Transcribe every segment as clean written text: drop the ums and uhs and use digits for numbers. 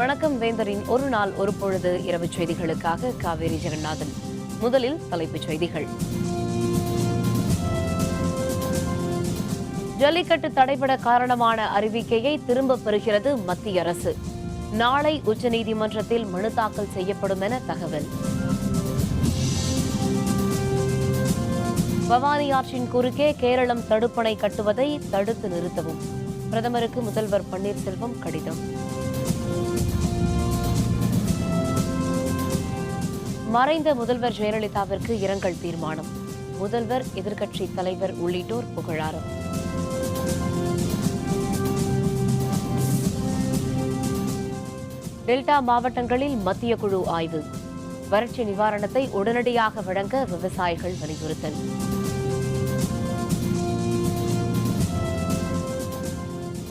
வணக்கம் வேந்தரின் ஒரு நாள் ஒரு பொழுது இரவு செய்திகளுக்காக காவேரி ஜெகநாதன். முதலில் தலைப்புச் செய்திகள். ஜல்லிக்கட்டு தடைபட காரணமான அறிவிக்கையை திரும்பப் பெறுகிறது மத்திய அரசு. நாளை உச்சநீதிமன்றத்தில் மனு தாக்கல் செய்யப்படும் என தகவல். பவானி ஆற்றின் குறுக்கே கேரளம் தடுப்பணை கட்டுவதை தடுத்து நிறுத்தவும் பிரதமருக்கு முதல்வர் பன்னீர்செல்வம் கடிதம். மறைந்த முதல்வர் ஜெயலலிதாவிற்கு இரங்கல் தீர்மானம். முதல்வர், எதிர்க்கட்சி தலைவர் உள்ளிட்டோர் புகழாரம். டெல்டா மாவட்டங்களில் மத்திய குழு ஆய்வு. வறட்சி நிவாரணத்தை உடனடியாக வழங்க விவசாயிகள் வலியுறுத்தல்.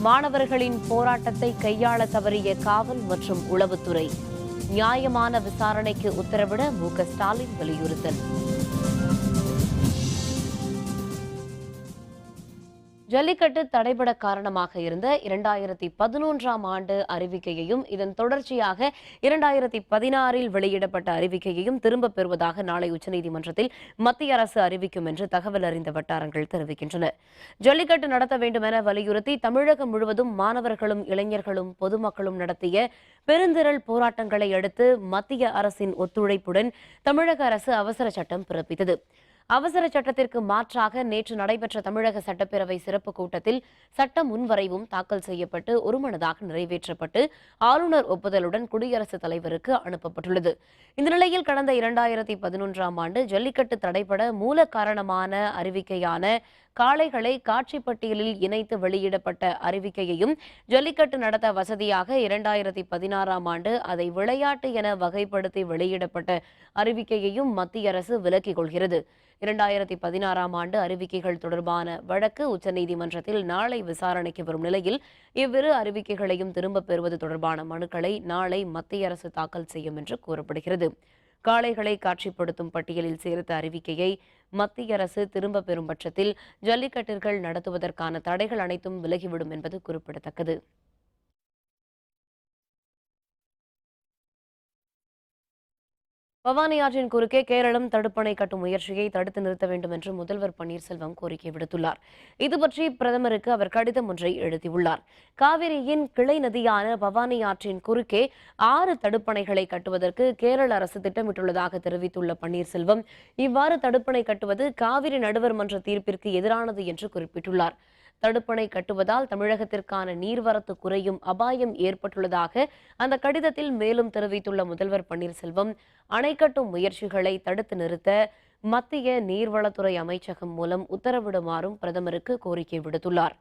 மாணவர்களின் போராட்டத்தை கையாள தவறிய காவல் மற்றும் உளவுத்துறை. நியாயமான விசாரணைக்கு உத்தரவிட மு.க. ஸ்டாலின் வலியுறுத்தல். ஜல்லிக்கட்டு தடைபட காரணமாக இருந்த 2011ஆம் ஆண்டு அறிவிக்கையையும் இதன் தொடர்ச்சியாக 2016இல் வெளியிடப்பட்ட அறிவிக்கையையும் திரும்பப் பெறுவதாக நாளை உச்சநீதிமன்றத்தில் மத்திய அரசு அறிவிக்கும் என்று தகவல் அறிந்த வட்டாரங்கள் தெரிவிக்கின்றன. ஜல்லிக்கட்டு நடத்த வேண்டும் என வலியுறுத்தி தமிழகம் முழுவதும் மாணவர்களும் இளைஞர்களும் பொதுமக்களும் நடத்திய பெருந்திரள் போராட்டங்களை அடுத்து மத்திய அரசின் ஒத்துழைப்புடன் தமிழக அரசு அவசர சட்டம் பிறப்பித்தது. அவசர சட்டத்திற்கு மாற்றாக நேற்று நடைபெற்ற தமிழக சட்டப்பேரவை சிறப்பு கூட்டத்தில் சட்ட முன்வரைவும் தாக்கல் செய்யப்பட்டு ஒருமனதாக நிறைவேற்றப்பட்டு ஆளுநர் ஒப்புதலுடன் குடியரசுத் தலைவருக்கு அனுப்பப்பட்டுள்ளது. இந்த நிலையில் கடந்த 2011ஆம் ஆண்டு ஜல்லிக்கட்டு தடைபட மூல காரணமான அறிவிக்கையான காளைகளை காட்சி பட்டியலில் இணைத்து வெளியிடப்பட்ட அறிவிக்கையையும் ஜல்லிக்கட்டு நடத்த வசதியாக 2016ஆம் ஆண்டு அதை விளையாட்டு என வகைப்படுத்தி வெளியிடப்பட்ட அறிவிக்கையையும் மத்திய அரசு விலக்கிக் கொள்கிறது. 2016ஆம் ஆண்டு அறிவிக்கைகள் தொடர்பான வழக்கு உச்சநீதிமன்றத்தில் நாளை விசாரணைக்கு வரும் நிலையில் இவ்விரு அறிவிக்கைகளையும் திரும்பப் பெறுவது தொடர்பான மனுக்களை நாளை மத்திய அரசு தாக்கல் செய்யும் என்று கூறப்படுகிறது. காளைகளை காட்சிப்படுத்தும் பட்டியலில் சேர்த்த அறிவிக்கையை மத்திய அரசு திரும்பப் பெறும் பட்சத்தில் ஜல்லிக்கட்டுகள் நடத்துவதற்கான தடைகள் அனைத்தும் விலகிவிடும் என்பது குறிப்பிடத்தக்கது. பவானி ஆற்றின் குறுக்கே கேரளம் தடுப்பணை கட்டும் முயற்சியை தடுத்து நிறுத்த வேண்டும் என்று முதல்வர் பன்னீர்செல்வம் கோரிக்கை விடுத்துள்ளார். இதுபற்றி பிரதமருக்கு அவர் கடிதம் ஒன்றை எழுதியுள்ளார். காவிரியின் கிளை நதியான பவானி ஆற்றின் குறுக்கே 6 தடுப்பணைகளை கட்டுவதற்கு கேரள அரசு திட்டமிட்டுள்ளதாக தெரிவித்துள்ள பன்னீர்செல்வம், இவ்வாறு தடுப்பணை கட்டுவது காவிரி நடுவர் மன்ற தீர்ப்பிற்கு எதிரானது என்று குறிப்பிட்டுள்ளார். தடுப்பணை கட்டுவதால் தமிழகத்திற்கான நீர்வரத்து குறையும் அபாயம் ஏற்பட்டுள்ளதாக அந்த கடிதத்தில் மேலும் தெரிவித்துள்ள முதல்வர் பன்னீர்செல்வம், அணை கட்டும் முயற்சிகளை தடுத்து நிறுத்த மத்திய நீர்வளத்துறை அமைச்சகம் மூலம் உத்தரவிடுமாறும் பிரதமருக்கு கோரிக்கை விடுத்துள்ளார்.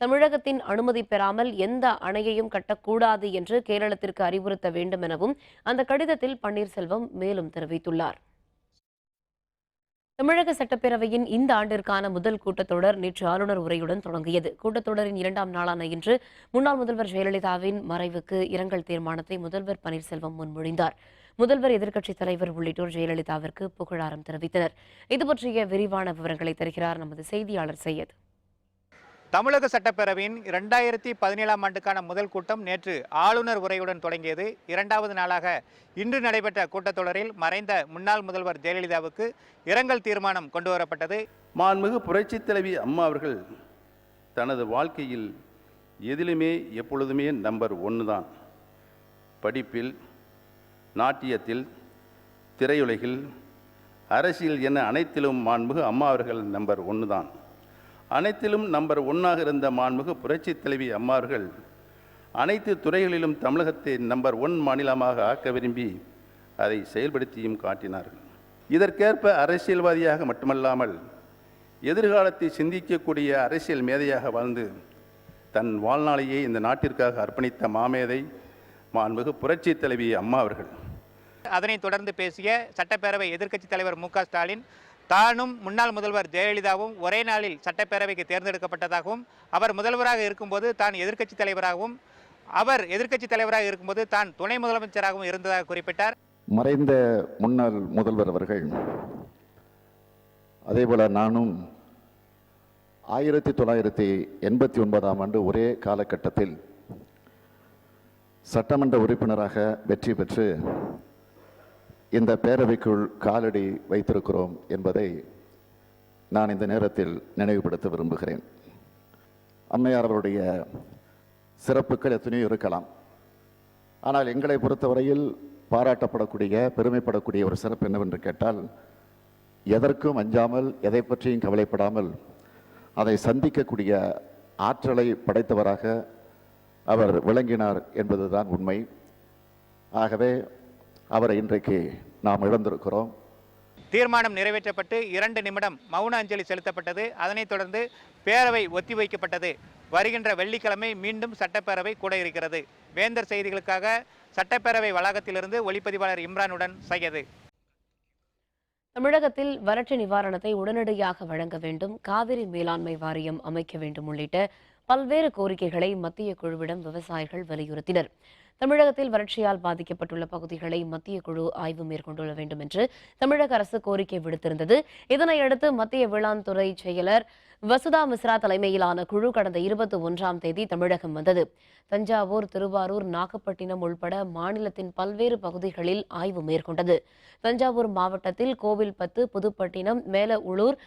தமிழகத்தின் அனுமதி பெறாமல் எந்த அணையையும் கட்டக்கூடாது என்று கேரளத்திற்கு அறிவுறுத்த வேண்டும் எனவும் அந்த கடிதத்தில் பன்னீர்செல்வம் மேலும் தெரிவித்துள்ளார். தமிழக சட்டப்பேரவையின் இந்த ஆண்டிற்கான முதல் கூட்டத்தொடர் நேற்று ஆளுநர் உரையுடன் தொடங்கியது. கூட்டத்தொடரின் 2ஆம் நாளான இன்று முன்னாள் முதல்வர் ஜெயலலிதாவின் மறைவுக்கு இரங்கல் தீர்மானத்தை முதல்வர் பன்னீர்செல்வம் முன்மொழிந்தார். முதல்வர், எதிர்க்கட்சித் தலைவர் உள்ளிட்டோர் ஜெயலலிதாவிற்கு புகழாரம் தெரிவித்தனர். இதுபற்றிய விரிவான விவரங்களை தருகிறார் நமது செய்தியாளர் சையத். தமிழக சட்டப்பேரவையின் 2017ஆம் ஆண்டுக்கான முதல் கூட்டம் நேற்று ஆளுநர் உரையுடன் தொடங்கியது. 2வது நாளாக இன்று நடைபெற்ற கூட்டத்தொடரில் மறைந்த முன்னாள் முதல்வர் ஜெயலலிதாவுக்கு இரங்கல் தீர்மானம் கொண்டு வரப்பட்டது. மாண்புமிகு புரட்சித் தலைவி அம்மா அவர்கள் தனது வாழ்க்கையில் எதிலுமே எப்பொழுதுமே நம்பர் 1 தான். படிப்பில், நாட்டியத்தில், திரையுலகில், அரசியல் என அனைத்திலும் மாண்புமிகு அம்மா அவர்கள் நம்பர் 1 தான். அனைத்திலும் நம்பர் 1ஆக இருந்த மாண்புமிகு புரட்சித் தலைவி அம்மா அவர்கள் அனைத்து துறைகளிலும் தமிழகத்தை நம்பர் 1 மாநிலமாக ஆக்க விரும்பி அதை செயல்படுத்தியும் காட்டினார்கள். இதற்கேற்ப அரசியல்வாதியாக மட்டுமல்லாமல் எதிர்காலத்தை சிந்திக்கக்கூடிய அரசியல் மேதையாக வாழ்ந்து தன் வாழ்நாளையே இந்த நாட்டிற்காக அர்ப்பணித்த மாமேதை மாண்புமிகு புரட்சித் தலைவி அம்மா அவர்கள். அதனைத் தொடர்ந்து பேசிய சட்டப்பேரவை எதிர்க்கட்சித் தலைவர் மு.க. ஸ்டாலின், தானும் முன்னாள் முதல்வர் ஜெயலலிதாவும் ஒரே நாளில் சட்டப்பேரவைக்கு தேர்ந்தெடுக்கப்பட்டதாகவும், அவர் முதல்வராக இருக்கும்போது தான் எதிர்க்கட்சித் தலைவராகவும், அவர் எதிர்க்கட்சித் தலைவராக இருக்கும்போது தான் துணை முதலமைச்சராகவும் இருந்ததாக குறிப்பிட்டார். மறைந்த முன்னாள் முதல்வர் அவர்கள், அதேபோல நானும் 1989ஆம் ஆண்டு ஒரே காலகட்டத்தில் சட்டமன்ற உறுப்பினராக வெற்றி பெற்று இந்த பேரவைக்குள் காலடி வைத்திருக்கிறோம் என்பதை நான் இந்த நேரத்தில் நினைவுபடுத்த விரும்புகிறேன். அம்மையார் அவருடைய சிறப்புகள் எத்தனையோ இருக்கலாம். ஆனால் எங்களை பொறுத்தவரையில் பாராட்டப்படக்கூடிய, பெருமைப்படக்கூடிய ஒரு சிறப்பு என்னவென்று கேட்டால், எதற்கும் அஞ்சாமல், எதை பற்றியும் கவலைப்படாமல் அதை சந்திக்கக்கூடிய ஆற்றலை படைத்தவராக அவர் விளங்கினார் என்பதுதான் உண்மை. ஆகவே அவரை இன்றைக்கு நாம் இழந்திருக்கிறோம். தீர்மானம் நிறைவேற்றப்பட்டு 2 நிமிடம் மௌன அஞ்சலி செலுத்தப்பட்டது. அதனைத் தொடர்ந்து பேரவை ஒத்திவைக்கப்பட்டது. வருகின்ற வெள்ளிக்கிழமை மீண்டும் சட்டப்பேரவை கூட இருக்கிறது. வேந்தர் செய்திகளுக்காக சட்டப்பேரவை வளாகத்திலிருந்து ஒளிப்பதிவாளர் இம்ரானுடன் சையது. தமிழகத்தில் வறட்சி நிவாரணத்தை உடனடியாக வழங்க வேண்டும், காவிரி மேலாண்மை வாரியம் அமைக்க வேண்டும் உள்ளிட்ட பல்வேறு கோரிக்கைகளை மத்திய குழுவிடம் விவசாயிகள் வலியுறுத்தினர். தமிழகத்தில் வறட்சியால் பாதிக்கப்பட்டுள்ள பகுதிகளை மத்திய குழு ஆய்வு மேற்கொள்ள வேண்டும் என்று தமிழக அரசு கோரிக்கை விடுத்திருந்தது. இதனையடுத்து மத்திய வேளாண் துறை செயலர் வசுதா மிஸ்ரா தலைமையிலான குழு கடந்த 21ஆம் தேதி தமிழகம் வந்தது. தஞ்சாவூர், திருவாரூர், நாகப்பட்டினம் உள்பட மாநிலத்தின் பல்வேறு பகுதிகளில் ஆய்வு மேற்கொண்டது. தஞ்சாவூர் மாவட்டத்தில் கோவில்பத்து, புதுப்பட்டினம், மேல உளூர்,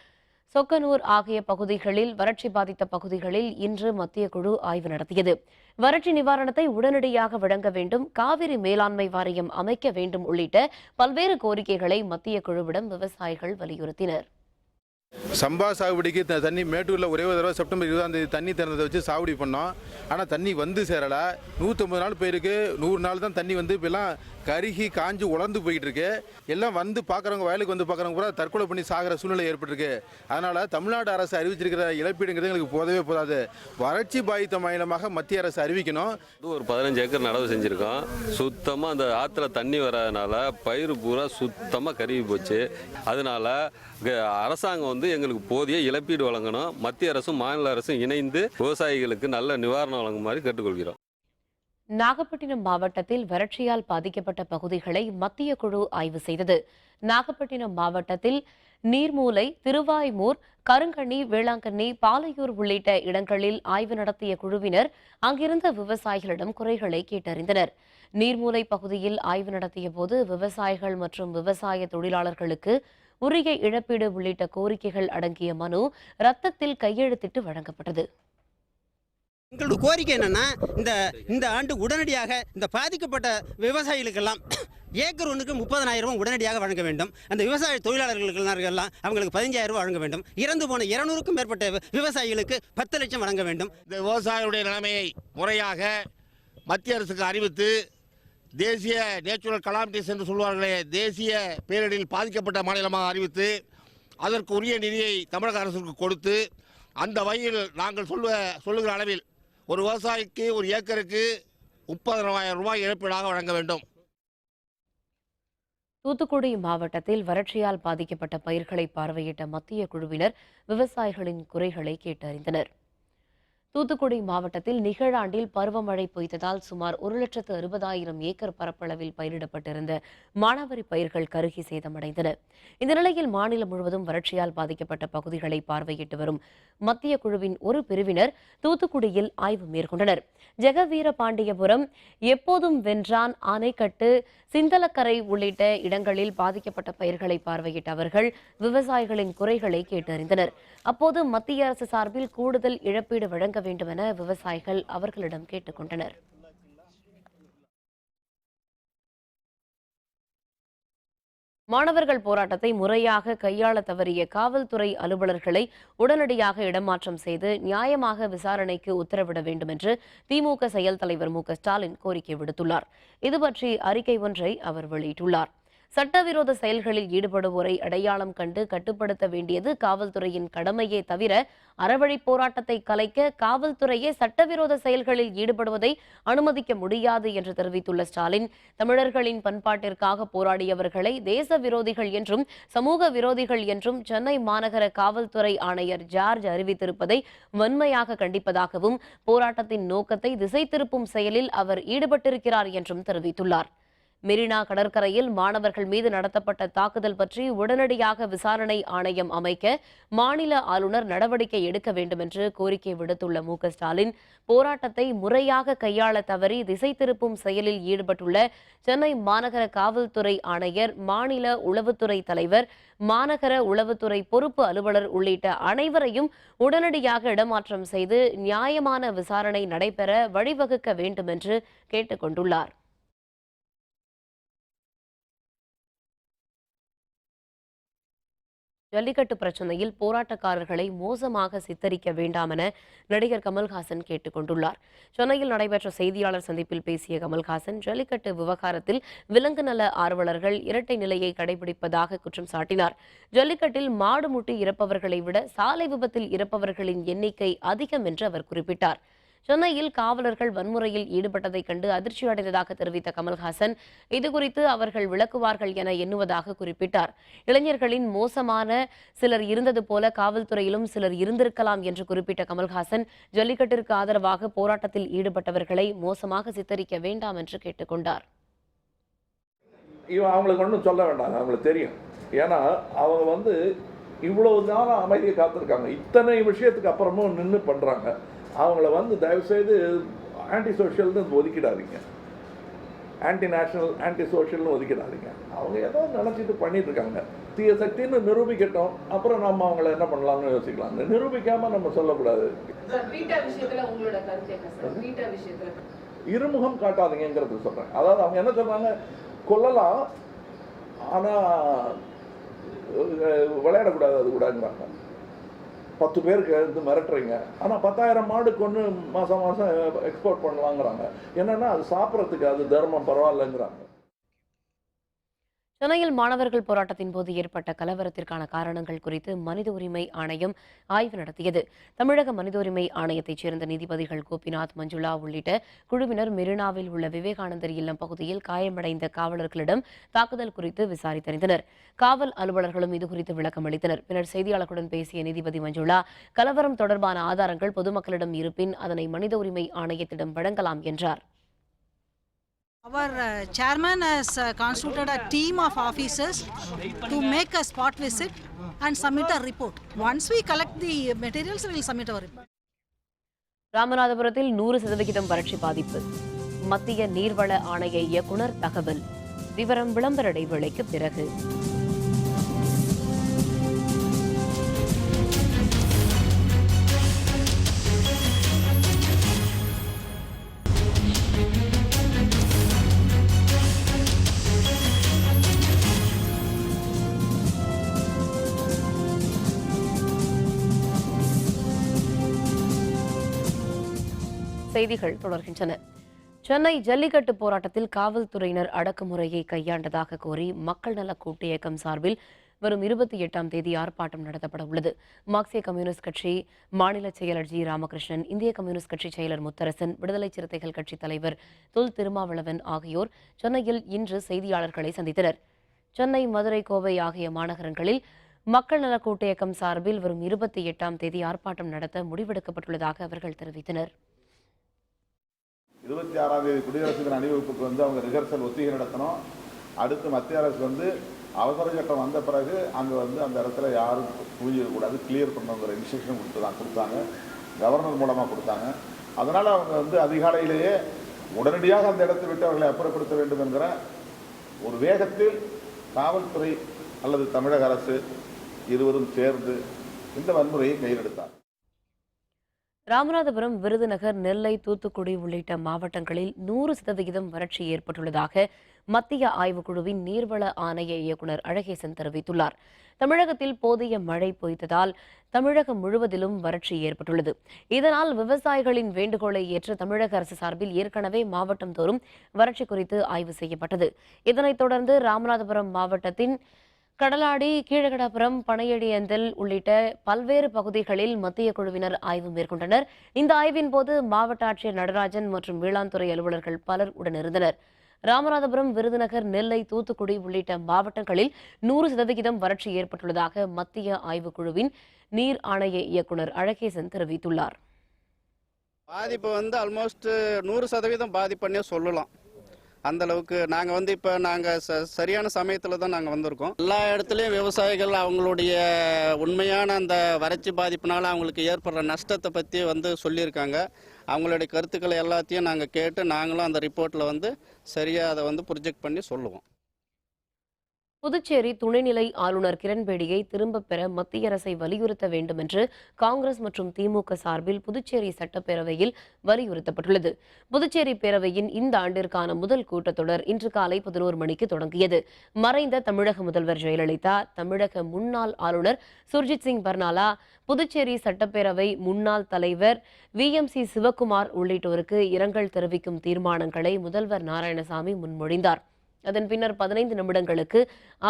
சொக்கனூர் ஆகிய பகுதிகளில் வறட்சி பாதித்த பகுதிகளில் இன்று மத்திய குழு ஆய்வு நடத்தியது. வறட்சி நிவாரணத்தை உடனடியாக வழங்க வேண்டும், காவிரி மேலாண்மை வாரியம் அமைக்க வேண்டும் உள்ளிட்ட பல்வேறு கோரிக்கைகளை மத்திய குழுவிடம் விவசாயிகள் வலியுறுத்தினர். சம்பா சாகுபடிக்கு தண்ணி மேட்டூரில் ஒரே ஒரு தடவை செப்டம்பர் 20ஆம் தேதி தண்ணி திறந்ததை வச்சு சாகுபடி பண்ணோம். ஆனால் தண்ணி வந்து சேரலை. 150 நாள் போயிருக்கு. 100 நாள் தான் தண்ணி வந்து இப்போலாம் கருகி காஞ்சி உலர்ந்து போயிட்டு இருக்கு. எல்லாம் வந்து பார்க்குறவங்க, வயலுக்கு வந்து பார்க்குறவங்க கூட தற்கொலை பண்ணி சாகிற சூழ்நிலை ஏற்பட்டிருக்கு. அதனால் தமிழ்நாடு அரசு அறிவிச்சிருக்கிற இழப்பீடுங்கிறது எங்களுக்கு போதவே போதாது. வறட்சி பாதித்த மாநிலமாக மத்திய அரசு அறிவிக்கணும். ஒரு 15 ஏக்கர் நடவு செஞ்சுருக்கோம். சுத்தமாக அந்த ஆற்றுல தண்ணி வராதனால பயிர் பூரா சுத்தமாக கருகி போச்சு. அதனால அரசாங்கம் வந்து எங்களுக்கு போதிய இழப்பீடு வழங்கணும். மத்திய அரசும் மாநில அரசும் இணைந்து விவசாயிகளுக்கு நல்ல நிவாரணம் வழங்குமாறு கேட்டுக்கொள்கிறோம். நாகப்பட்டினம் மாவட்டத்தில் வறட்சியால் பாதிக்கப்பட்ட பகுதிகளை மத்திய குழு ஆய்வு செய்தது. நாகப்பட்டினம் மாவட்டத்தில் நீர்மூலை, திருவாய்மூர், கருங்கண்ணி, வேளாங்கண்ணி, பாலையூர் உள்ளிட்ட இடங்களில் ஆய்வு நடத்திய குழுவினர் அங்கிருந்த விவசாயிகளிடம் குறைகளை கேட்டறிந்தனர். நீர்மூலை பகுதியில் ஆய்வு நடத்திய போது விவசாயிகள் மற்றும் விவசாய தொழிலாளர்களுக்கு உரிய இழப்பீடு உள்ளிட்ட கோரிக்கைகள் அடங்கிய மனு ரத்தத்தில் கையெழுத்திட்டு வழங்கப்பட்டது. எங்களோட கோரிக்கை என்னன்னா, இந்த ஆண்டு உடனடியாக இந்த பாதிக்கப்பட்ட விவசாயிகளுக்கெல்லாம் ஏக்கர் ஒன்றுக்கு 30,000 ரூபாய் உடனடியாக வழங்க வேண்டும். அந்த விவசாய தொழிலாளர்களுக்கெல்லாம் அவங்களுக்கு 15,000 ரூபாய் வழங்க வேண்டும். இறந்து போன 200க்கும் மேற்பட்ட விவசாயிகளுக்கு 10 லட்சம் வழங்க வேண்டும். இந்த விவசாயிகளுடைய நிலைமையை முறையாக மத்திய அரசுக்கு அறிவித்து, தேசிய நேச்சுரல் கலாமிட்டிஸ் என்று சொல்வார்களே, தேசிய பேரிடரில் பாதிக்கப்பட்ட மாநிலமாக அறிவித்து, அதற்கு உரிய நிதியை தமிழக அரசுக்கு கொடுத்து, அந்த வகையில் நாங்கள் சொல்லுகிற அளவில் ஒரு விவசாயிக்கு ஒரு ஏக்கருக்கு 30,000 ரூபாய் இழப்பீடாக வழங்க வேண்டும். தூத்துக்குடி மாவட்டத்தில் வறட்சியால் பாதிக்கப்பட்ட பயிர்களை பார்வையிட்ட மத்திய குழுவினர் விவசாயிகளின் குறைகளை கேட்டறிந்தனர். தூத்துக்குடி மாவட்டத்தில் நிகழாண்டில் பருவமழை பொய்த்ததால் சுமார் 1,60,000 ஏக்கர் பரப்பளவில் பயிரிடப்பட்டிருந்த மானாவாரி பயிர்கள் கருகி சேதமடைந்தன. இந்த நிலையில் மாநிலம் முழுவதும் வறட்சியால் பாதிக்கப்பட்ட பகுதிகளை பார்வையிட்டு வரும் மத்திய குழுவின் ஒரு பிரிவினர் தூத்துக்குடியில் ஆய்வு மேற்கொண்டனர். ஜெகவீரபாண்டியபுரம், எப்போதும் வென்றான், ஆனைக்கட்டு, சிந்தலக்கரை உள்ளிட்ட இடங்களில் பாதிக்கப்பட்ட பயிர்களை பார்வையிட்ட அவர்கள் விவசாயிகளின் குறைகளை கேட்டறிந்தனர். அப்போது மத்திய அரசு சார்பில் கூடுதல் இழப்பீடு வழங்க வேண்டும் என விவசாயிகள் அவர்களிடம் கேட்டுக்கொண்டனர். மாணவர்கள் போராட்டத்தை முறையாக கையாள தவறிய காவல்துறை அலுவலர்களை உடனடியாக இடமாற்றம் செய்து நியாயமாக விசாரணைக்கு உத்தரவிட வேண்டும் என்று திமுக செயல் தலைவர் மு க ஸ்டாலின் கோரிக்கை விடுத்துள்ளார். இதுபற்றி அறிக்கை ஒன்றை அவர் வெளியிட்டுள்ளார். சட்டவிரோத செயல்களில் ஈடுபடுவோரை அடையாளம் கண்டு கட்டுப்படுத்த வேண்டியது காவல்துறையின் கடமையே தவிர அறவழி போராட்டத்தை கலைக்க காவல்துறையே சட்டவிரோத செயல்களில் ஈடுபடுவதை அனுமதிக்க முடியாது என்று தெரிவித்துள்ள ஸ்டாலின், தமிழர்களின் பண்பாட்டிற்காக போராடியவர்களை தேச விரோதிகள் என்றும் சமூக விரோதிகள் என்றும் சென்னை மாநகர காவல்துறை ஆணையர் ஜார்ஜ் அறிவித்திருப்பதை வன்மையாக கண்டிப்பதாகவும் போராட்டத்தின் நோக்கத்தை திசை திருப்பும் செயலில் அவர் ஈடுபட்டிருக்கிறார் என்றும் தெரிவித்துள்ளார். மெரினா கடற்கரையில் மாணவர்கள் மீது நடத்தப்பட்ட தாக்குதல் பற்றி உடனடியாக விசாரணை ஆணையம் அமைக்க மாநில ஆளுநர் நடவடிக்கை எடுக்க வேண்டும் என்று கோரிக்கை விடுத்துள்ள ஸ்டாலின், போராட்டத்தை முறையாக கையாள தவறி திசை திருப்பும் செயலில் ஈடுபட்டுள்ள சென்னை மாநகர காவல்துறை ஆணையர், மாநில உளவுத்துறை தலைவர், மாநகர உளவுத்துறை பொறுப்பு அலுவலர் உள்ளிட்ட அனைவரையும் உடனடியாக இடமாற்றம் செய்து நியாயமான விசாரணை நடைபெற வழிவகுக்க வேண்டும் என்று கேட்டுக் கொண்டுள்ளார். ஜல்லிக்கட்டு பிரச்சனையில் போராட்டக்காரர்களை மோசமாக சித்தரிக்க வேண்டாம் என நடிகர் கமல்ஹாசன் கேட்டுக் கொண்டுள்ளார். சென்னையில் நடைபெற்ற செய்தியாளர் சந்திப்பில் பேசிய கமல்ஹாசன், ஜல்லிக்கட்டு விவகாரத்தில் விலங்கு நல ஆர்வலர்கள் இரட்டை நிலையை கடைபிடிப்பதாக குற்றம் சாட்டினார். ஜல்லிக்கட்டில் மாடு முட்டி இறப்பவர்களை விட சாலை விபத்தில் இறப்பவர்களின் எண்ணிக்கை அதிகம் என்று அவர் குறிப்பிட்டார். சென்னையில் காவலர்கள் வன்முறையில் ஈடுபட்டதைக் கண்டு அதிர்ச்சி அடைந்ததாக தெரிவித்த கமல்ஹாசன், இதுகுறித்து அவர்கள் விளக்குவார்கள் என எண்ணுவதாக குறிப்பிட்டார். இளைஞர்களின் மோசமான சிலர் இருந்தது போல காவல்துறையிலும் சிலர் இருந்திருக்கலாம் என்று குறிப்பிட்ட கமல்ஹாசன், ஜல்லிக்கட்டிற்கு ஆதரவாக போராட்டத்தில் ஈடுபட்டவர்களை மோசமாக சித்தரிக்க வேண்டாம் என்று கேட்டுக்கொண்டார். அவங்களுக்கு ஒன்றும் சொல்ல வேண்டாம், அவங்களுக்கு தெரியும். ஏன்னா அவங்க இவ்வளவு நாள் அமைதியை காத்திருக்காங்க. இத்தனை விஷயத்துக்கு அப்புறமும் நின்று பண்றாங்க. அவங்கள தயவுசெய்து ஆன்டி சோஷியல்னு ஒதுக்கிடாதீங்க, ஆன்டி நேஷனல், ஆன்டி சோஷியல்னு ஒதுக்கிடாதீங்க. அவங்க ஏதோ நினச்சிட்டு பண்ணிட்டு இருக்காங்க. தீய சக்தின்னு நிரூபிக்கட்டும், அப்புறம் நம்ம அவங்கள என்ன பண்ணலாம்னு யோசிக்கலாம். நிரூபிக்காம நம்ம சொல்லக்கூடாது. இருமுகம் காட்டாதீங்கிறது சொல்றேன். அதாவது அவங்க என்ன சொல்றாங்க, கொல்லலாம் ஆனா விளையாடக்கூடாது, அது கூடங்கிறாங்க. 10 பேருக்கு மிரட்டுறீங்க, ஆனால் 10,000 மாடு கொண்டு மாதம் எக்ஸ்போர்ட் பண்ணலாங்கிறாங்க. என்னன்னா அது சாப்பிட்றதுக்கு அது தர்மம் பரவாயில்லைங்கிறாங்க. சென்னையில் மாணவர்கள் போராட்டத்தின் போது ஏற்பட்ட கலவரத்திற்கான காரணங்கள் குறித்து மனித உரிமை ஆணையம் ஆய்வு நடத்தியது. தமிழக மனித உரிமை ஆணையத்தைச் சேர்ந்த நீதிபதிகள் கோபிநாத், மஞ்சுளா உள்ளிட்ட குழுவினர் மெரினாவில் உள்ள விவேகானந்தர் இல்லம் பகுதியில் காயமடைந்த காவலர்களிடம் தாக்குதல் குறித்து விசாரித்தறிந்தனர். காவல் அலுவலர்களும் இதுகுறித்து விளக்கம் அளித்தனர். பின்னர் செய்தியாளர்களுடன் பேசிய நீதிபதி மஞ்சுளா, கலவரம் தொடர்பான ஆதாரங்கள் பொதுமக்களிடம் இருப்பின் அதனை மனித உரிமை ஆணையத்திடம் வழங்கலாம் என்றார். Our chairman has constituted a team of officers to make a spot visit and submit a report. Once we collect the materials, we will submit our report. ராமநாதபுரத்தில் 100% வறட்சி பாதிப்பு. மத்திய நீர்வள ஆணைய இயக்குனர் தகவல். விவரம் விளம்பர இடைவேளைக்கு பிறகு. செய்திகள் தொடர்கின்றன. சென்னை ஜல்லிக்கட்டு போராட்டத்தில் காவல்துறையினர் அடக்குமுறையை கையாண்டதாக கோரி மக்கள் நல கூட்டு இயக்கம் சார்பில் வரும் 28ஆம் தேதி ஆர்ப்பாட்டம் நடத்தப்பட உள்ளது. மார்க்சிய கம்யூனிஸ்ட் கட்சி மாநில செயலர் ஜி. ராமகிருஷ்ணன், இந்திய கம்யூனிஸ்ட் கட்சி செயலர் முத்தரசன், விடுதலை சிறுத்தைகள் கட்சி தலைவர் தொல் திருமாவளவன் ஆகியோர் சென்னையில் இன்று செய்தியாளர்களை சந்தித்தனர். சென்னை, மதுரை, கோவை ஆகிய மாநகரங்களில் மக்கள் நல கூட்டு இயக்கம் சார்பில் வரும் 28ஆம் தேதி ஆர்ப்பாட்டம் நடத்த முடிவெடுக்கப்பட்டுள்ளதாக அவர்கள் தெரிவித்தனர். 26ஆம் தேதி குடியரசு தின அணிவகுப்புக்கு அவங்க ரிஹர்சல் ஒத்திகை நடத்தணும். அடுத்து மத்திய அரசு அவசர சட்டம் வந்த பிறகு அங்கே அந்த இடத்துல யாரும் குவியக்கூடாது, கிளியர் பண்ணுங்கிற இன்ஸ்ட்ரக்ஷன் கொடுத்தாங்க. கவர்னர் மூலமாக கொடுத்தாங்க. அதனால் அவங்க அதிகாலையிலேயே உடனடியாக அந்த இடத்தை விட்டு அவர்களை அப்புறப்படுத்த வேண்டும் என்கிற ஒரு வேகத்தில் காவல்துறை அல்லது தமிழக அரசு இருவரும் சேர்ந்து இந்த வன்முறையை கையில் எடுத்தார். ராமநாதபுரம், விருதுநகர், நெல்லை, தூத்துக்குடி உள்ளிட்ட மாவட்டங்களில் 100% வறட்சி ஏற்பட்டுள்ளதாக மத்திய ஆய்வுக்குழுவின் நீர்வள ஆணைய இயக்குநர் அழகேசன் தெரிவித்துள்ளார். தமிழகத்தில் போதிய மழை பொய்த்ததால் தமிழகம் முழுவதிலும் வறட்சி ஏற்பட்டுள்ளது. இதனால் விவசாயிகளின் வேண்டுகோளை ஏற்று தமிழக அரசு சார்பில் ஏற்கனவே மாவட்டம் தோறும் வறட்சி குறித்து ஆய்வு செய்யப்பட்டது. இதனைத் தொடர்ந்து ராமநாதபுரம் மாவட்டத்தின் கடலாடி, கீழகடாபுரம், பனையடியந்தல் உள்ளிட்ட பல்வேறு பகுதிகளில் மத்திய குழுவினர் ஆய்வு மேற்கொண்டனர். இந்த ஆய்வின் போது மாவட்ட ஆட்சியர் நடராஜன் மற்றும் வேளாண்துறை அலுவலர்கள் பலர் உடனிருந்தனர். ராமநாதபுரம், விருதுநகர், நெல்லை, தூத்துக்குடி உள்ளிட்ட மாவட்டங்களில் 100% வறட்சி ஏற்பட்டுள்ளதாக மத்திய ஆய்வுக்குழுவின் நீர் ஆணைய இயக்குநர் அழகேசன் தெரிவித்துள்ளார். பாதிப்பு ஆல்மோஸ்ட் 100% பாதிப்புன்னே சொல்லலாம். அந்த அளவுக்கு நாங்கள் வந்து இப்போ நாங்கள் சரியான சமயத்தில் தான் நாங்கள் வந்திருக்கோம். எல்லா இடத்துலையும் விவசாயிகள் அவங்களுடைய உண்மையான அந்த வறட்சி பாதிப்பினால் அவங்களுக்கு ஏற்படுற நஷ்டத்தை பற்றி வந்து சொல்லியிருக்காங்க. அவங்களுடைய கருத்துக்களை எல்லாத்தையும் நாங்கள் கேட்டு நாங்களும் அந்த ரிப்போர்ட்டில் வந்து சரியாக அதை வந்து ப்ரொஜெக்ட் பண்ணி சொல்லுவோம். புதுச்சேரி துணைநிலை ஆளுநர் கிரண்பேடியை திரும்பப் பெற மத்திய அரசை வலியுறுத்த வேண்டும் என்று காங்கிரஸ் மற்றும் திமுக சார்பில் புதுச்சேரி சட்டப்பேரவையில் வலியுறுத்தப்பட்டுள்ளது. புதுச்சேரி பேரவையின் இந்த ஆண்டிற்கான முதல் கூட்டத்தொடர் இன்று காலை 11 மணிக்கு தொடங்கியது. மறைந்த தமிழக முதல்வர் ஜெயலலிதா, தமிழக முன்னாள் ஆளுநர் சுர்ஜித் சிங் பர்னாலா, புதுச்சேரி சட்டப்பேரவை முன்னாள் தலைவர் VMC சிவக்குமார் உள்ளிட்டோருக்கு இரங்கல் தெரிவிக்கும் தீர்மானங்களை முதல்வர் நாராயணசாமி முன்மொழிந்தார். அதன் பின்னர் 15 நிமிடங்களுக்கு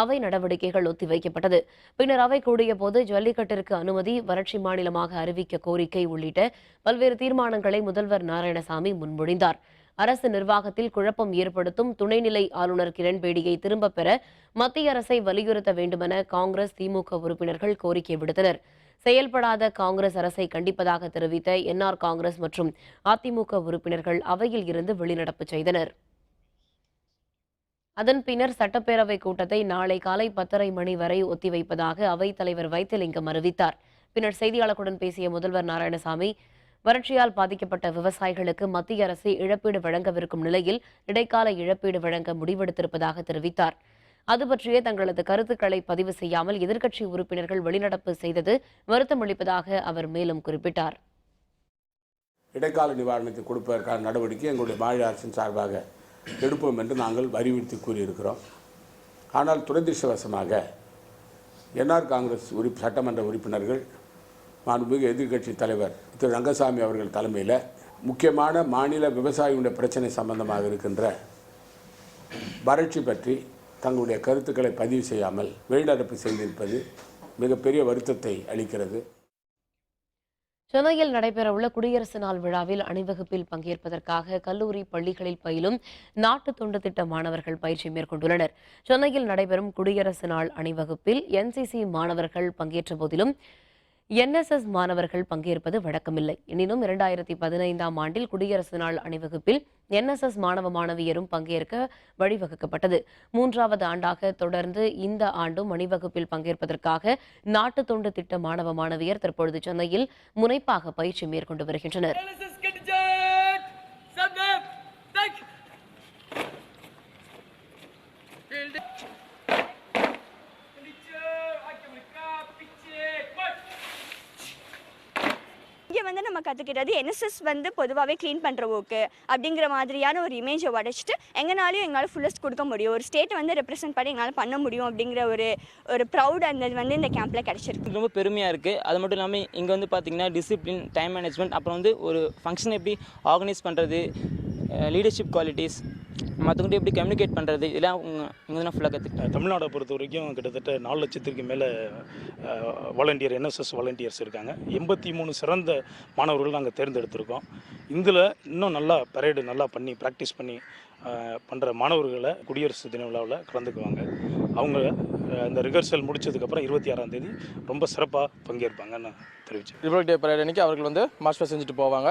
அவை நடவடிக்கைகள் ஒத்திவைக்கப்பட்டது. பின்னர் அவை கூடிய போது ஜல்லிக்கட்டிற்கு அனுமதி, வறட்சி மாநிலமாக அறிவிக்க கோரிக்கை உள்ளிட்ட பல்வேறு தீர்மானங்களை முதல்வர் நாராயணசாமி முன்மொழிந்தார். அரசு நிர்வாகத்தில் குழப்பம் ஏற்படுத்தும் துணைநிலை ஆளுநர் கிரண்பேடியை திரும்பப் பெற மத்திய அரசை வலியுறுத்த வேண்டுமென காங்கிரஸ், திமுக உறுப்பினர்கள் கோரிக்கை விடுத்தனர். செயல்படாத காங்கிரஸ் அரசை கண்டிப்பதாக தெரிவித்த NR காங்கிரஸ் மற்றும் அதிமுக உறுப்பினர்கள் அவையில் இருந்து வெளிநடப்பு செய்தனர். அதன் பின்னர் சட்டப்பேரவை கூட்டத்தை நாளை காலை 10:30 மணி வரை ஒத்திவைப்பதாக அவைத் தலைவர் வைத்திலிங்கம் அறிவித்தார். பின்னர் செய்தியாளர்களுடன் பேசிய முதல்வர் நாராயணசாமி, வறட்சியால் பாதிக்கப்பட்ட விவசாயிகளுக்கு மத்திய அரசு இழப்பீடு வழங்கவிருக்கும் நிலையில் இடைக்கால இழப்பீடு வழங்க முடிவெடுத்திருப்பதாக தெரிவித்தார். அது பற்றிய தங்களது கருத்துக்களை பதிவு செய்யாமல் எதிர்க்கட்சி உறுப்பினர்கள் வெளிநடப்பு செய்தது வருத்தமளிப்பதாக அவர் மேலும் குறிப்பிட்டார். இடைக்கால நிவாரணத்தை கொடுப்பதற்கான நடவடிக்கை எங்களுடைய மாநில அரசின் சார்பாக எடுப்போம் என்று நாங்கள் வலியுறுத்தி கூறியிருக்கிறோம். ஆனால் துரதிர்ஷ்டவசமாக NR காங்கிரஸ் சட்டமன்ற உறுப்பினர்கள், மாண்புமிகு எதிர்க்கட்சி தலைவர் திரு ரங்கசாமி அவர்கள் தலைமையில் முக்கியமான மாநில விவசாயிகளுடைய பிரச்சனை சம்பந்தமாக இருக்கின்ற வறட்சி பற்றி தங்களுடைய கருத்துக்களை பதிவு செய்யாமல் வெளிநடப்பு செய்திருப்பது மிகப்பெரிய வருத்தத்தை அளிக்கிறது. சென்னையில் நடைபெறவுள்ள குடியரசு நாள் விழாவில் அணிவகுப்பில் பங்கேற்பதற்காக கல்லூரி, பள்ளிகளில் பயிலும் நாட்டு தொண்டு திட்ட மாணவர்கள் பயிற்சி மேற்கொண்டுள்ளனர். சென்னையில் நடைபெறும் குடியரசு நாள் அணிவகுப்பில் NCC மாணவர்கள் பங்கேற்ற போதிலும் NSS மாணவர்கள் பங்கேற்பது வழக்கமில்லை. எனினும் 2015ஆம் ஆண்டில் குடியரசு நாள் அணிவகுப்பில் NSS மாணவ மாணவியரும் பங்கேற்க வழிவகுக்கப்பட்டது. 3வது ஆண்டாக தொடர்ந்து இந்த ஆண்டும் அணிவகுப்பில் பங்கேற்பதற்காக நாட்டு தொண்டு திட்ட மாணவ மாணவியர் தற்பொழுது சென்னையில் முனைப்பாக பயிற்சி மேற்கொண்டு வருகின்றனர். இங்கே வந்து நம்ம கற்றுக்கிட்டது NSS வந்து பொதுவாகவே க்ளீன் பண்ணுற ஒர்க்கு அப்படிங்கிற மாதிரியான ஒரு இமேஜை உடைச்சிட்டு எங்களால் ஃபுல்லஸ்ட் கொடுக்க முடியும், ஒரு ஸ்டேட்டை வந்து ரெப்ரசென்ட் பண்ணி எங்களால் பண்ண முடியும் அப்படிங்கிற ஒரு ப்ரௌட் அந்த வந்து இந்த கேம்பில் கிடச்சிருக்கு. ரொம்ப பெருமையாக இருக்குது. அது மட்டும் இல்லாமல் இங்கே வந்து பார்த்திங்கன்னா டிசிப்ளின், டைம் மேனேஜ்மெண்ட், அப்புறம் வந்து ஒரு ஃபங்க்ஷன் எப்படி ஆர்கனைஸ் பண்ணுறது, லீடர்ஷிப் குவாலிட்டிஸ், மற்றவங்க எப்படி கம்யூனிகேட் பண்ணுறது, இதெல்லாம் இங்கே தான் ஃபுல்லாக கற்றுக்கிட்டேன். தமிழ்நாடை பொறுத்த வரைக்கும் கிட்டத்தட்ட 4 லட்சத்திற்கு மேலே வாலண்டியர் NSS வாலண்டியர்ஸ் இருக்காங்க. 83 சிறந்த மாணவர்கள் நாங்கள் தேர்ந்தெடுத்திருக்கோம். இதில் இன்னும் நல்லா பரேடு நல்லா பண்ணி ப்ராக்டிஸ் பண்ணி பண்ணுற மாணவர்களை குடியரசு தின விழாவில் கலந்துக்குவாங்க. அவங்க இந்த ரிஹர்சல் முடிச்சதுக்கப்புறம் 26ஆம் தேதி ரொம்ப சிறப்பாக பங்கேற்பாங்கன்னு தெரிவித்தேன். ரிபப்ளிக் டே பரேட் அன்றைக்கி அவர்கள் வந்து மார்ச் பாஸ்ட் செஞ்சுட்டு போவாங்க.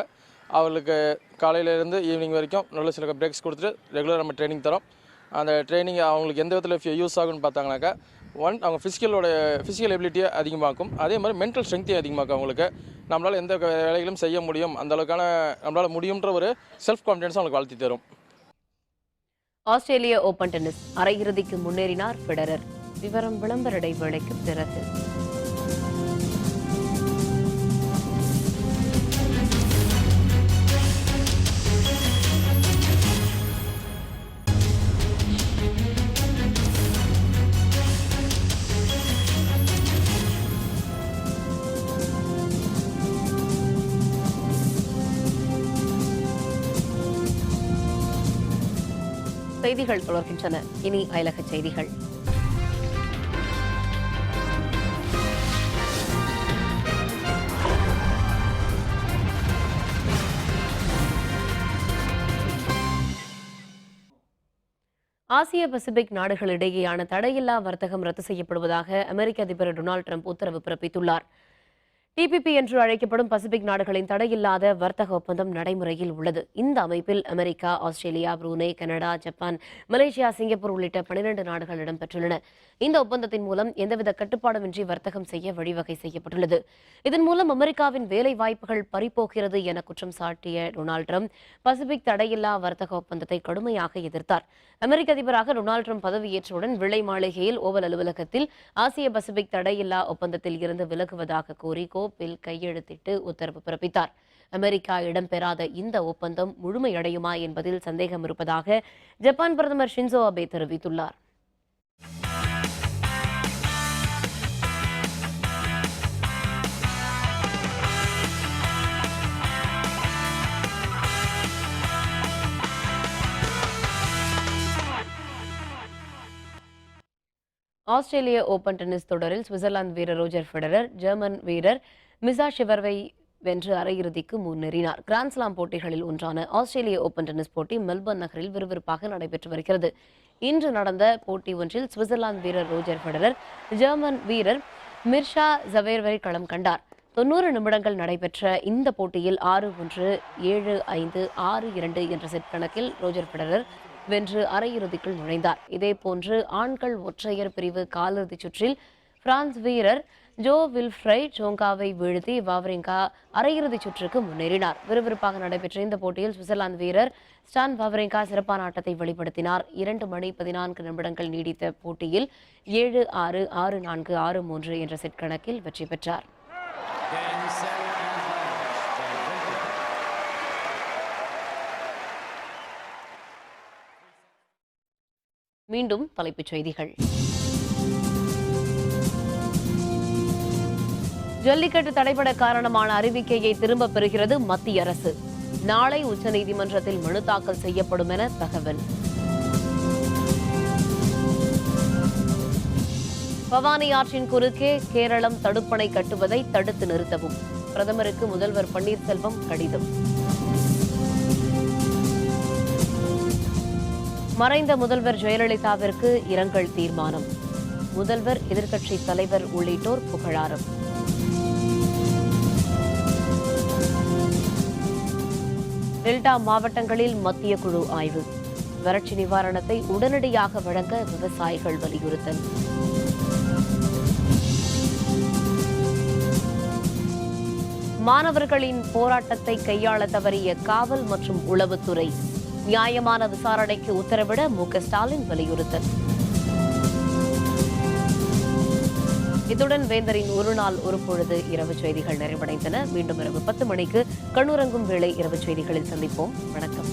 அவர்களுக்கு காலையிலேருந்து ஈவினிங் வரைக்கும் நல்ல சில பிரேக்ஸ் கொடுத்துட்டு ரெகுலராக நம்ம ட்ரைனிங் தரோம். அந்த ட்ரைனிங் அவங்களுக்கு எந்த விதத்தில் யூஸ் ஆகும்னு பார்த்தாங்கனாக்கா, அவங்க ஃபிசிக்கல் எபிலிட்டியை அதிகமாக்கும், அதே மாதிரி மென்டல் ஸ்ட்ரென்த்தையும் அதிகமாக்கும். அவங்களுக்கு நம்மளால் எந்த வேலைகளும் செய்ய முடியும், அந்த அளவுக்கான நம்மளால் முடியுன்ற ஒரு செல்ஃப் கான்ஃபிடன்ஸ் அவங்களுக்கு வளர்த்தி தரும். ஆஸ்திரேலிய ஓபன் டென்னிஸ் அரையிறுதிக்கு முன்னேறினார் ஃபெடரர். விவரம் விளம்பர இடைவேளைக்கு பிறகு. செய்திகள் தொடர்கின்றன. இனி அயலக செய்திகள். ஆசிய பசிபிக் நாடுகளிடையேயான தடையில்லா வர்த்தகம் ரத்து செய்யப்படுவதாக அமெரிக்க அதிபர் டொனால்டு ட்ரம்ப் உத்தரவு பிறப்பித்துள்ளார். டிபிபி என்று அழைக்கப்படும் பசிபிக் நாடுகளின் தடையில்லாத வர்த்தக ஒப்பந்தம் நடைமுறையில் உள்ளது. இந்த அமைப்பில் America, Australia, Brunei, Canada, Japan, Malaysia, Singapore உள்ளிட்ட 12 நாடுகள் இடம்பெற்றுள்ளன. இந்த ஒப்பந்தத்தின் மூலம் எந்தவித கட்டுப்பாடுமின்றி வர்த்தகம் செய்ய வழிவகை செய்யப்பட்டுள்ளது. இதன் மூலம் அமெரிக்காவின் வேலை வாய்ப்புகள் பறிபோகிறது என குற்றம் சாட்டிய டொனால்டு ட்ரம்ப் பசிபிக் தடையில்லா வர்த்தக ஒப்பந்தத்தை கடுமையாக எதிர்த்தார். அமெரிக்க அதிபராக டொனால்டு ட்ரம்ப் பதவியேற்றவுடன் வெள்ளை மாளிகையில் ஓவல் அலுவலகத்தில் ஆசிய பசிபிக் தடையில்லா ஒப்பந்தத்தில் இருந்து விலகுவதாக கூறி கோப்பில் கையெழுத்திட்டு உத்தரவு பிறப்பித்தார். அமெரிக்கா இடம்பெறாத இந்த ஒப்பந்தம் முழுமையடையுமா என்பதில் சந்தேகம் இருப்பதாக ஜப்பான் பிரதமர் ஷின்சோ அபே தெரிவித்துள்ளார். ஆஸ்திரேலிய ஓபன் டென்னிஸ் தொடரில் சுவிட்சர்லாந்து வீரர் ரோஜர் ஃபெடரர் ஜெர்மன் வீரர் மிசா ஷிவர்வை வென்று அரையிறுதிக்கு முன்னேறினார். கிராண்ட்ஸ்லாம் போட்டிகளில் ஒன்றான ஆஸ்திரேலிய ஓபன் டென்னிஸ் போட்டி மெல்பர்ன் நகரில் விறுவிறுப்பாக நடைபெற்று வருகிறது. இன்று நடந்த போட்டி ஒன்றில் சுவிட்சர்லாந்து வீரர் ரோஜர் ஃபெடரர் ஜெர்மன் வீரர் மிர்ஷா ஜவேர்வை களம் கண்டார். 90 நிமிடங்கள் நடைபெற்ற இந்த போட்டியில் 6-1, 7-5, 6-2 என்ற செட் கணக்கில் ரோஜர் ஃபெடரர் வென்று அரையிறுதிக்குள் நுழைந்தார். இதேபோன்று ஆண்கள் ஒற்றையர் பிரிவு காலிறுதிச் சுற்றில் பிரான்ஸ் வீரர் ஜோ வில்ஃப்ரை சோங்காவை வீழ்த்தி வாவ்ரிங்கா அரையிறுதிச் சுற்றுக்கு முன்னேறினார். விறுவிறுப்பாக நடைபெற்ற இந்த போட்டியில் சுவிட்சர்லாந்து வீரர் ஸ்டான் வாவ்ரிங்கா சிறப்பான ஆட்டத்தை வெளிப்படுத்தினார். 2 மணி 14 நிமிடங்கள் நீடித்த போட்டியில் 7-6, 6-4, 6-3 என்ற செட் கணக்கில் வெற்றி பெற்றார். மீண்டும் தலைப்புச் செய்திகள். ஜல்லிக்கட்டு தடைபட காரணமான அறிவிக்கையை திரும்பப் பெறுகிறது மத்திய அரசு. நாளை உச்சநீதிமன்றத்தில் மனு தாக்கல் செய்யப்படும் என தகவல். பவானி ஆற்றின் குறுக்கே கேரளம் தடுப்பணை கட்டுவதை தடுத்து நிறுத்தவும் பிரதமருக்கு முதல்வர் பன்னீர்செல்வம் கடிதம். மறைந்த முதல்வர் ஜெயலலிதாவிற்கு இரங்கல் தீர்மானம். முதல்வர், எதிர்க்கட்சி தலைவர் உள்ளிட்டோர் புகழாரம். டெல்டா மாவட்டங்களில் மத்திய குழு ஆய்வு. வறட்சி நிவாரணத்தை உடனடியாக வழங்க விவசாயிகள் வலியுறுத்தல். மாணவர்களின் போராட்டத்தை கையாள தவறிய காவல் மற்றும் உளவுத்துறை. நியாயமான விசாரணைக்கு உத்தரவிட மு.க. ஸ்டாலின் வலியுறுத்தல். இத்துடன் வேந்தரின் ஒரு நாள் ஒரு பொழுது இரவு செய்திகள் நிறைவடைந்தன. மீண்டும் இரவு 10 மணிக்கு கண்ணுறங்கும் வேளை இரவு செய்திகளில் சந்திப்போம். வணக்கம்.